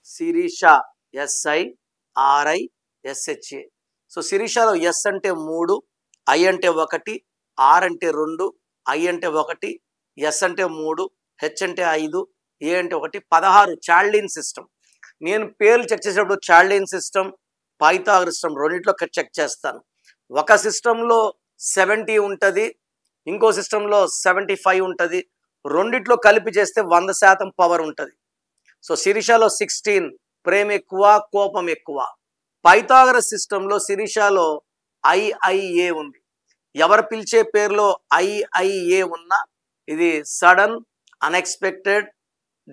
Sirisha SIRISHA. So శిరీషలో yes అంటే 3, I అంటే 1, are అంటే 2, ఐ అంటే 1, ఎస్ అంటే 3, హెచ్ అంటే 5, ఏ అంటే 1, 16 చాల్డిన్ సిస్టమ్. నేను పేర్లు చెక్ చేసేటప్పుడు చాల్డిన్ సిస్టమ్, పైథాగరస్ సిస్టమ్ రెండిట్లో చెక్ చేస్తాను. ఒక సిస్టంలో 70 ఉంటుంది, ఇంకో సిస్టంలో 75 ఉంటుంది. రెండిట్లో కలిపి చేస్తే 100% పవర్ ఉంటుంది. సో శిరీషలో 16 ప్రేమ ఎక్కువ, కోపం ఎక్కువ. పైథాగరస్ సిస్టంలో శిరీషలో IIA ఉంది. ఎవరు పిలిచే పేరులో IIA ఉన్నా ఇది సడన్ అన్ఎక్స్పెక్టెడ్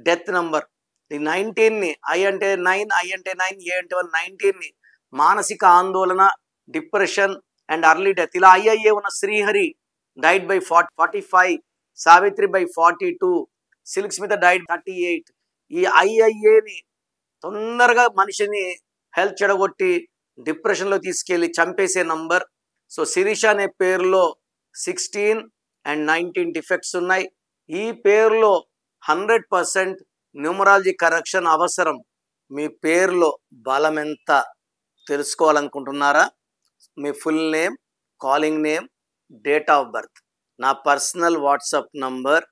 డెత్ నంబర్. ఈ 19ని ఐ అంటే 9, ఐ అంటే 9, ఏ అంటే 1, 19ని మానసిక ఆందోళన, డిప్రెషన్ అండ్ అర్లీ డెత్. ఇలా IIA ఉన్న Srihari died by 45, Savitri by 42, Silk Smitha died 38. ఈ IIAని తొందరగా మనిషిని హెల్త్ చెడగొట్టి డిప్రెషన్లో తీసుకెళ్ళి చంపేసే నంబర్. సో శిరీష అనే పేరులో 16 అండ్ 19 డిఫెక్ట్స్ ఉన్నాయి. ఈ పేరులో 100% న్యూమరాలజీ కరెక్షన్ అవసరం. మీ పేరులో బలం ఎంత తెలుసుకోవాలనుకుంటున్నారా? మీ full name, calling name, date of birth. నా పర్సనల్ వాట్సాప్ నంబర్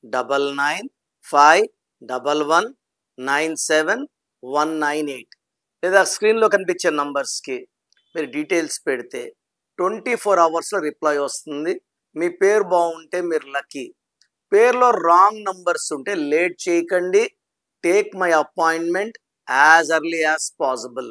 99511197 లేదా స్క్రీన్లో కనిపించే నంబర్స్కి మీరు డీటెయిల్స్ పెడితే 24 అవర్స్లో రిప్లై వస్తుంది. మీ పేరు బాగుంటే మీరు లక్కీ. పేరులో రాంగ్ నంబర్స్ ఉంటే లేట్ చేయకండి. Take my appointment as early as possible.